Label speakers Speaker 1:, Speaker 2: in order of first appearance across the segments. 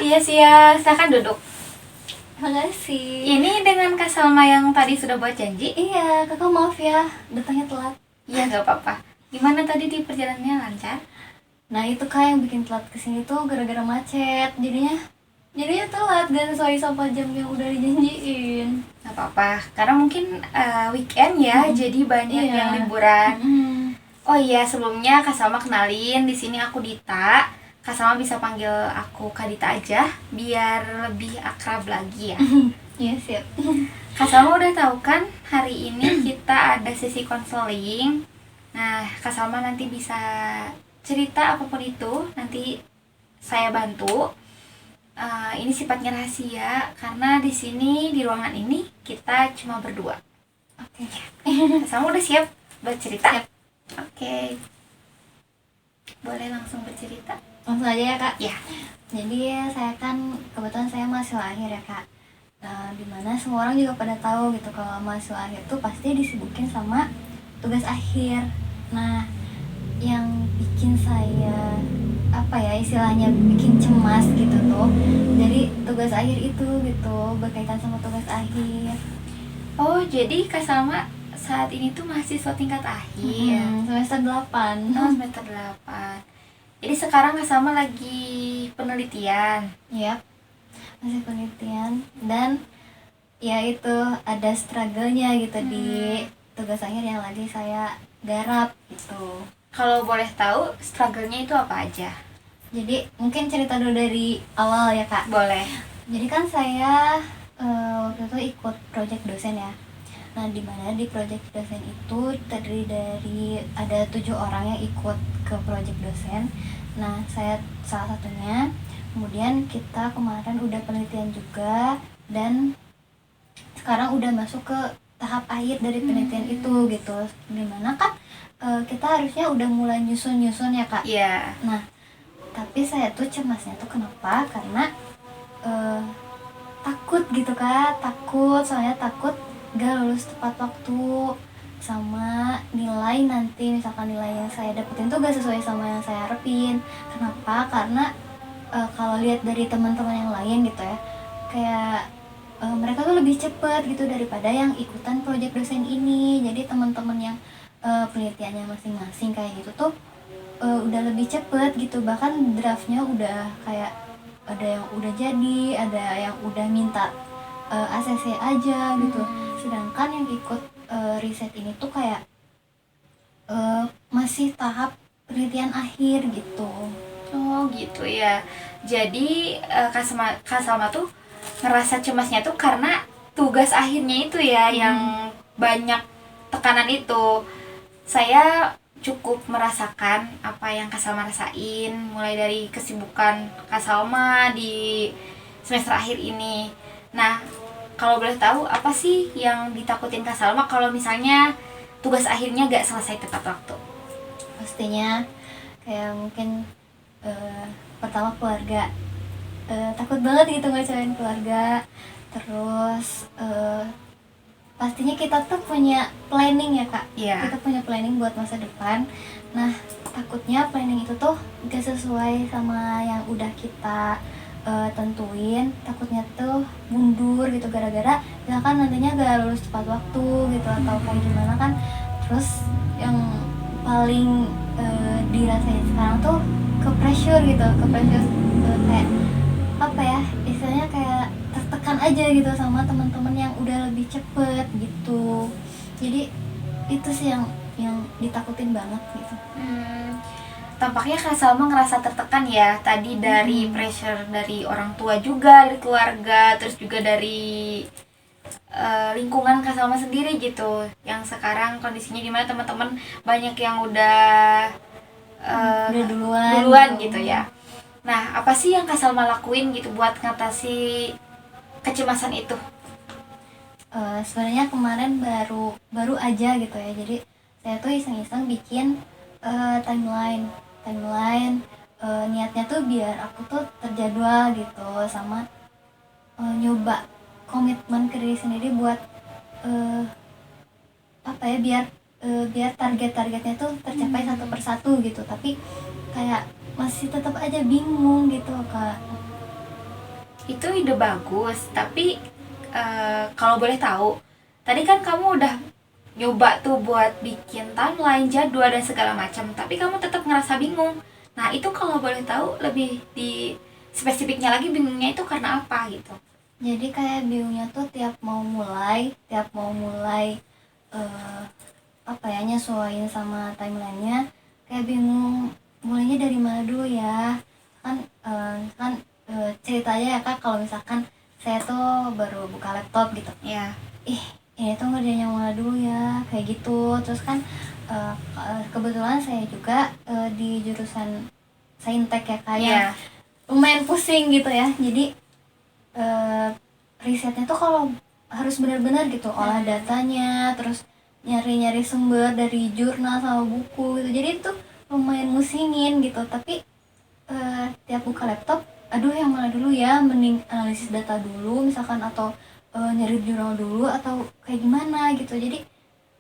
Speaker 1: Iya sih ya, silakan duduk.
Speaker 2: Makasih.
Speaker 1: Ini dengan Kak Salma yang tadi sudah buat janji?
Speaker 2: Iya, kakak maaf ya, datangnya telat.
Speaker 1: Iya, gak apa-apa. Gimana tadi di perjalanannya, lancar?
Speaker 2: Nah itu kak yang bikin telat kesini tuh gara-gara macet. Jadinya telat, gak sesuai sama jam yang udah dijanjiin.
Speaker 1: Gak apa-apa, karena mungkin weekend ya, jadi banyak
Speaker 2: Iya.
Speaker 1: yang liburan.
Speaker 2: Mm-mm.
Speaker 1: Oh iya, sebelumnya Kak Salma kenalin, di sini aku Dita. Kak Salma bisa panggil aku Kak Dita aja, biar lebih akrab lagi ya.
Speaker 2: Iya siap.
Speaker 1: Kak Salma udah tahu kan, hari ini kita ada sesi konseling. Nah, Kak Salma nanti bisa cerita apapun itu, nanti saya bantu. Ini sifatnya rahasia karena di sini di ruangan ini kita cuma berdua.
Speaker 2: Oke.
Speaker 1: Kak Salma udah siap buat cerita?
Speaker 2: Siap.
Speaker 1: Oke. Boleh langsung bercerita?
Speaker 2: Langsung aja ya kak.
Speaker 1: Ya.
Speaker 2: Jadi saya kan kebetulan saya mahasiswa akhir ya kak. Dimana semua orang juga pada tahu gitu kalau mahasiswa akhir tuh pasti disibukin sama tugas akhir. Nah, yang bikin saya apa ya istilahnya bikin cemas gitu tuh. Jadi tugas akhir itu gitu berkaitan sama tugas akhir.
Speaker 1: Oh, jadi Kak Salma saat ini tuh mahasiswa tingkat akhir.
Speaker 2: Semester 8.
Speaker 1: Oh, semester 8. Jadi sekarang Kak Salma lagi penelitian.
Speaker 2: Yap. Masih penelitian dan ya itu ada struggle-nya gitu di tugas akhir yang lagi saya garap gitu.
Speaker 1: Kalau boleh tahu struggle-nya itu apa aja?
Speaker 2: Jadi mungkin cerita dulu dari awal ya kak.
Speaker 1: Boleh.
Speaker 2: Jadi kan saya waktu itu ikut project dosen ya. Nah dimana di project dosen itu terdiri dari ada 7 orang yang ikut ke project dosen. Nah saya salah satunya. Kemudian kita kemarin udah penelitian juga dan sekarang udah masuk ke tahap akhir dari penelitian itu gitu. Dimana kan kita harusnya udah mulai nyusun ya kak.
Speaker 1: Iya.
Speaker 2: Nah tapi saya tuh cemasnya tuh kenapa? Karena takut gitu kak, soalnya takut gak lulus tepat waktu sama nilai nanti misalkan nilai yang saya dapetin tuh gak sesuai sama yang saya harapin. Kenapa? Karena kalau lihat dari teman-teman yang lain gitu ya, kayak mereka tuh lebih cepet gitu daripada yang ikutan project dosen ini. Jadi teman-teman yang penelitiannya masing-masing kayak gitu tuh udah lebih cepet gitu, bahkan draftnya udah kayak ada yang udah jadi, ada yang udah minta ACC aja gitu. Sedangkan yang ikut riset ini tuh kayak masih tahap penelitian akhir gitu.
Speaker 1: Oh gitu ya. Jadi Kak Salma tuh ngerasa cemasnya tuh karena tugas akhirnya itu ya yang banyak tekanan itu. Saya cukup merasakan apa yang Kak Salma rasain, mulai dari kesibukan Kak Salma di semester akhir ini. Nah, kalau boleh tahu apa sih yang ditakutin Kak Salma kalau misalnya tugas akhirnya gak selesai tepat waktu?
Speaker 2: Pastinya kayak mungkin pertama keluarga, takut banget gitu ngecewain keluarga. Terus pastinya kita tuh punya planning ya kak.
Speaker 1: Iya.
Speaker 2: Kita punya planning buat masa depan. Nah takutnya planning itu tuh gak sesuai sama yang udah kita tentuin. Takutnya tuh mundur gitu gara-gara misalkan nantinya gak lulus tepat waktu gitu atau kayak gimana kan. Terus yang paling dirasain sekarang tuh ke pressure kayak apa ya istilahnya kayak tertekan aja gitu sama teman-teman yang udah lebih cepet gitu. Jadi itu sih yang ditakutin banget gitu.
Speaker 1: Tampaknya Kak Salma ngerasa tertekan ya tadi dari pressure dari orang tua juga, dari keluarga, terus juga dari lingkungan Kak Salma sendiri gitu. Yang sekarang kondisinya dimana teman-teman banyak yang udah duluan gitu ya. Nah, apa sih yang Kak Salma lakuin gitu buat ngatasi kecemasan itu?
Speaker 2: Sebenarnya kemarin baru aja gitu ya. Jadi saya tuh iseng-iseng bikin timeline. Niatnya tuh biar aku tuh terjadwal gitu sama nyoba komitmen ke diri sendiri buat apa ya biar target-targetnya tuh tercapai satu persatu gitu. Tapi kayak masih tetap aja bingung gitu kak.
Speaker 1: Itu ide bagus, tapi kalau boleh tahu, tadi kan kamu udah nyoba tuh buat bikin timeline, jadwal dan segala macam, tapi kamu tetap ngerasa bingung. Nah, itu kalau boleh tahu lebih di spesifiknya lagi, bingungnya itu karena apa gitu.
Speaker 2: Jadi kayak bingungnya tuh tiap mau mulai eh, apa ya, nyesuaiin sama timelinenya, kayak bingung mulainya dari mana dulu ya. Cerita aja ya kak, kalau misalkan saya tuh baru buka laptop gitu,
Speaker 1: Ya.
Speaker 2: ini tuh ngerjain yang mana dulu ya, kayak gitu. Terus kan kebetulan saya juga di jurusan saintek ya kak, yang
Speaker 1: Iya.
Speaker 2: lumayan pusing gitu ya. Jadi eh, risetnya tuh kalau harus benar-benar gitu, olah datanya, terus nyari-nyari sumber dari jurnal sama buku gitu. Jadi itu lumayan musingin gitu. Tapi tiap buka laptop, aduh yang mana dulu ya, mending analisis data dulu misalkan, atau nyari jurnal dulu, atau kayak gimana gitu. Jadi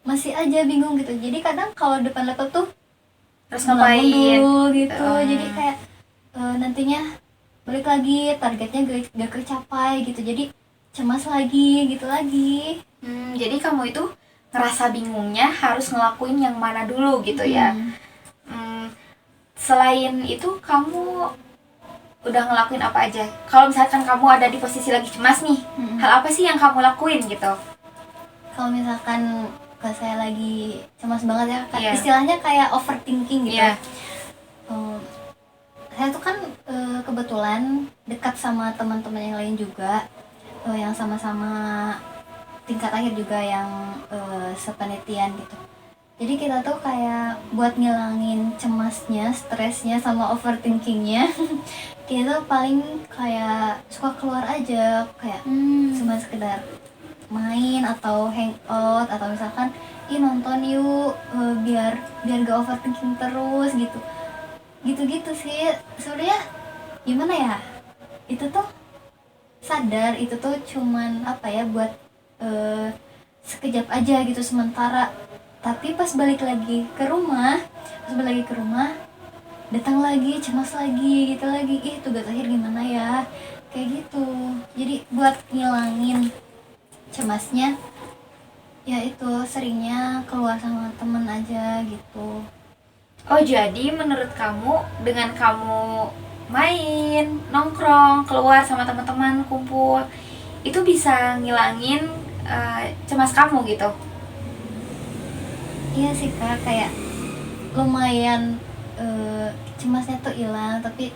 Speaker 2: masih aja bingung gitu. Jadi kadang kalau depan laptop tuh
Speaker 1: Terus
Speaker 2: ngelamun
Speaker 1: ngapain?
Speaker 2: dulu gitu.
Speaker 1: Em,
Speaker 2: Jadi kayak nantinya balik lagi targetnya gak kecapai gitu, jadi cemas lagi gitu lagi.
Speaker 1: jadi kamu itu ngerasa bingungnya harus ngelakuin yang mana dulu gitu ya. Hmm, Selain itu kamu udah ngelakuin apa aja? Kalau misalkan kamu ada di posisi lagi cemas nih, hal apa sih yang kamu lakuin gitu?
Speaker 2: Kalau misalkan ke saya lagi cemas banget ya,
Speaker 1: Iya.
Speaker 2: istilahnya kayak overthinking gitu.
Speaker 1: Iya.
Speaker 2: Eh, saya tuh kan kebetulan dekat sama teman-teman yang lain juga, yang sama-sama tingkat akhir juga, yang sepenelitian gitu. Jadi kita tuh kayak buat ngilangin cemasnya, stresnya, sama overthinkingnya, kita tuh paling kayak suka keluar aja, kayak cuma sekedar main atau hangout, atau misalkan nonton yuk, biar gak overthinking terus gitu. Gitu-gitu sih sebenarnya. Gimana ya, itu tuh sadar itu tuh cuman apa ya, buat eh, sekejap aja gitu, sementara. Tapi pas balik lagi ke rumah datang lagi cemas lagi gitu lagi, tugas akhir gimana ya, kayak gitu. Jadi buat ngilangin cemasnya, ya itu seringnya keluar sama temen aja gitu.
Speaker 1: Oh, jadi menurut kamu dengan kamu main, nongkrong, keluar sama teman-teman, kumpul, itu bisa ngilangin cemas kamu gitu?
Speaker 2: Iya sih kak, kayak lumayan cemasnya tuh hilang. Tapi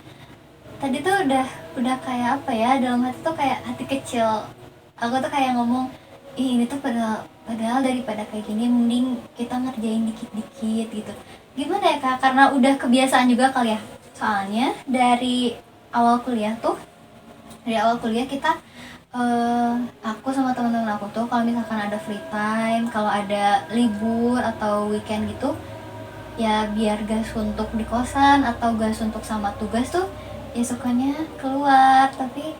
Speaker 2: tadi tuh udah kayak apa ya, dalam hati tuh kayak hati kecil aku tuh kayak ngomong, ini tuh padahal daripada kayak gini mending kita ngerjain dikit-dikit gitu. Gimana ya kak, karena udah kebiasaan juga kali ya. Soalnya dari awal kuliah kita, aku sama teman-teman aku tuh kalau misalkan ada free time, kalau ada libur atau weekend gitu, ya biar gak suntuk di kosan atau gak suntuk sama tugas tuh, ya sukanya keluar. Tapi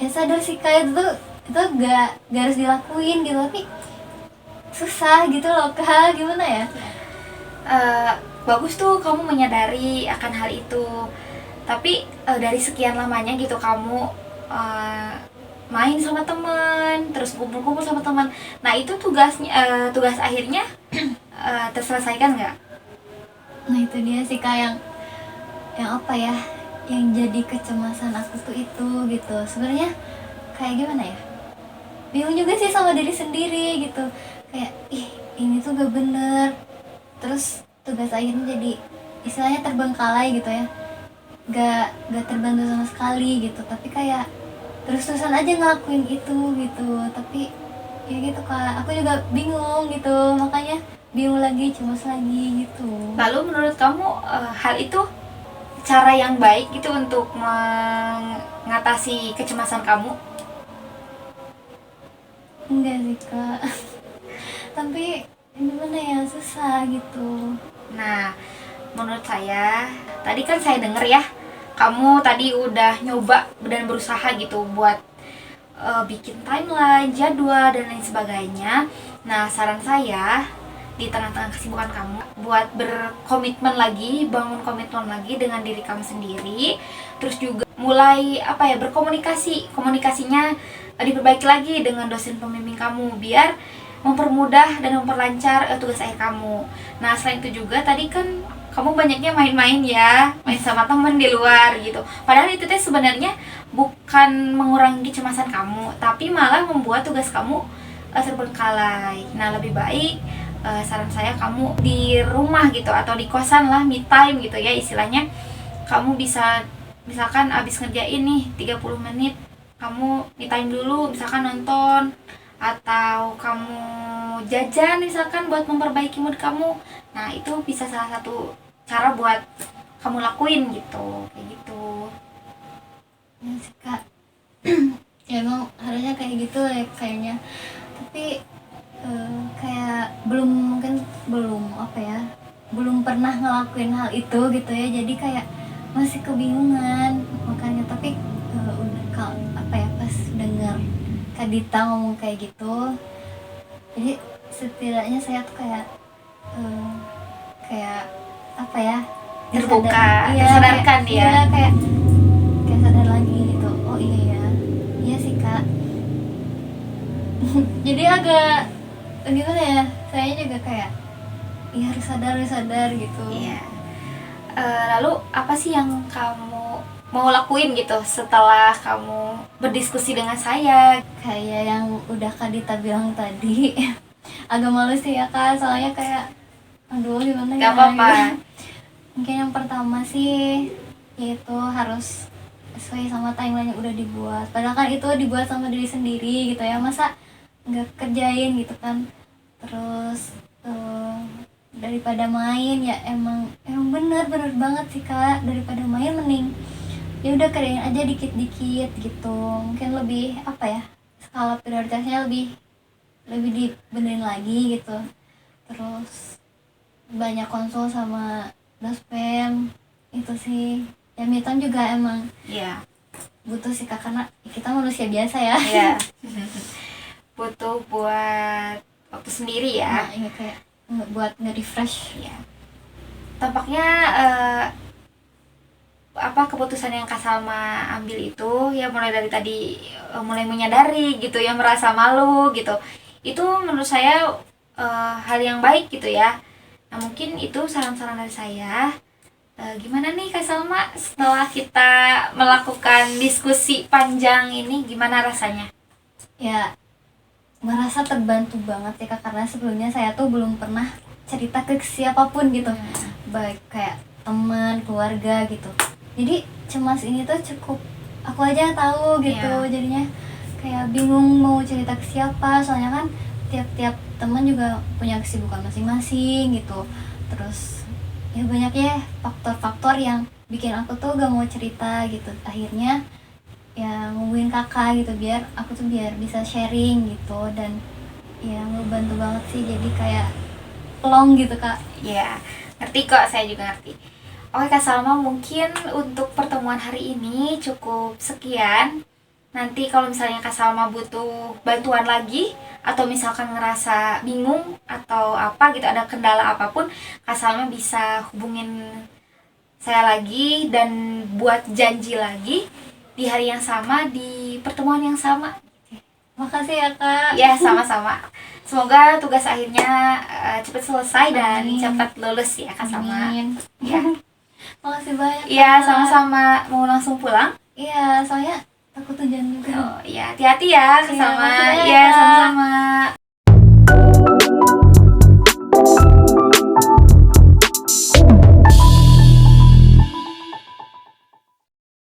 Speaker 2: ya sadar sih kayak itu gak harus dilakuin gitu, tapi susah gitu loh kak. Gimana ya.
Speaker 1: Eh, Bagus tuh kamu menyadari akan hal itu. Tapi dari sekian lamanya gitu kamu eh, main sama teman, terus kumpul-kumpul sama teman. Nah, itu tugas akhirnya terselesaikan nggak?
Speaker 2: Nah itu dia sih kak, yang apa ya, yang jadi kecemasan aku tuh itu gitu. Sebenarnya kayak gimana ya, bingung juga sih sama diri sendiri gitu. Kayak ini tuh gak bener, terus tugas akhirnya jadi istilahnya terbengkalai gitu ya, gak terbantu sama sekali gitu. Tapi kayak terus-terusan aja ngelakuin itu gitu. Tapi ya gitu kak, aku juga bingung gitu, makanya bingung lagi, cemas lagi gitu.
Speaker 1: Lalu menurut kamu hal itu cara yang baik gitu untuk mengatasi kecemasan kamu?
Speaker 2: Enggak sih kak, tapi gimana ya, susah gitu.
Speaker 1: Nah, menurut saya, tadi kan saya denger ya, kamu tadi udah nyoba dan berusaha gitu buat bikin timeline, jadwal, dan lain sebagainya. Nah, saran saya, di tengah-tengah kesibukan kamu, buat berkomitmen lagi, bangun komitmen lagi dengan diri kamu sendiri. Terus juga mulai komunikasinya diperbaiki lagi dengan dosen pembimbing kamu biar mempermudah dan memperlancar tugas akhir kamu. Nah, selain itu juga tadi kan kamu banyaknya main-main ya, main sama temen di luar gitu. Padahal itu teh sebenarnya bukan mengurangi kecemasan kamu, tapi malah membuat tugas kamu terbengkalai. Nah, lebih baik saran saya kamu di rumah gitu atau di kosan lah, me time gitu ya istilahnya. Kamu bisa misalkan abis ngerjain nih 30 menit, kamu me time dulu, misalkan nonton atau kamu jajan misalkan buat memperbaiki mood kamu. Nah, itu bisa salah satu cara buat kamu lakuin gitu, kayak gitu.
Speaker 2: Ya sih Kak. Ya emang harusnya kayak gitu ya kayaknya, tapi kayak belum pernah ngelakuin hal itu gitu ya, jadi kayak masih kebingungan makanya. Tapi pas dengar Kak Dita ngomong kayak gitu, jadi setidaknya saya tuh kayak
Speaker 1: Terbuka,
Speaker 2: iya,
Speaker 1: tersadarkan
Speaker 2: kayak,
Speaker 1: ya.
Speaker 2: iya, kayak sadar lagi gitu. Oh iya ya, iya sih Kak. Jadi agak gimana ya, saya juga kayak iya harus sadar gitu.
Speaker 1: Iya. Lalu apa sih yang kamu mau lakuin gitu setelah kamu berdiskusi dengan saya?
Speaker 2: Kayak yang udah Kak Dita bilang tadi. Agak malu sih ya Kak, soalnya kayak aduh gimana ya.
Speaker 1: Gak apa-apa.
Speaker 2: Mungkin yang pertama sih yaitu harus sesuai sama timeline yang udah dibuat. Padahal kan itu dibuat sama diri sendiri gitu ya, masa nggak kerjain gitu kan. Terus daripada main ya, emang bener banget sih Kak, daripada main mending ya udah kerjain aja dikit-dikit gitu. Mungkin lebih skala prioritasnya lebih dibenerin lagi gitu. Terus banyak konsul sama dospem itu sih ya. Me-time juga emang
Speaker 1: Iya.
Speaker 2: butuh sih Kak, karena kita manusia biasa ya.
Speaker 1: Iya. Butuh buat waktu sendiri ya.
Speaker 2: Nah, iya, kayak buat nge-refresh.
Speaker 1: Iya. Tampaknya keputusan yang Kak Salma ambil itu ya, mulai dari tadi mulai menyadari gitu ya, merasa malu gitu, itu menurut saya hal yang baik gitu ya. Nah, mungkin itu saran-saran dari saya. Gimana nih Kak Salma, setelah kita melakukan diskusi panjang ini, gimana rasanya?
Speaker 2: Ya merasa terbantu banget ya Kak, karena sebelumnya saya tuh belum pernah cerita ke siapapun gitu, baik kayak teman, keluarga gitu. Jadi cemas ini tuh cukup aku aja yang tahu gitu. Jadinya kayak bingung mau cerita ke siapa, soalnya kan tiap teman juga punya kesibukan masing-masing gitu. Terus ya banyak ya faktor-faktor yang bikin aku tuh gak mau cerita gitu. Akhirnya ya ngomongin kakak gitu, biar aku tuh bisa sharing gitu, dan ya ngebantu banget sih, jadi kayak plong gitu Kak.
Speaker 1: Ya, ngerti kok, saya juga ngerti. Oke Kak Salma, mungkin untuk pertemuan hari ini cukup sekian. Nanti kalau misalnya Kak Salma butuh bantuan lagi, atau misalkan ngerasa bingung atau apa gitu, ada kendala apapun, Kak Salma bisa hubungin saya lagi dan buat janji lagi di hari yang sama, di pertemuan yang sama.
Speaker 2: Makasih ya Kak.
Speaker 1: Ya, sama-sama. Semoga tugas akhirnya cepat selesai dan cepat lulus ya Kak Salma.
Speaker 2: Amin.
Speaker 1: Ya.
Speaker 2: Makasih banyak.
Speaker 1: Iya,
Speaker 2: Kak.
Speaker 1: sama-sama. Mau langsung pulang?
Speaker 2: Iya, soalnya takut hujan juga.
Speaker 1: Oh, iya, hati-hati ya Kak
Speaker 2: Iya,
Speaker 1: Salma.
Speaker 2: makasih banyak,
Speaker 1: Iya,
Speaker 2: Kak.
Speaker 1: sama-sama.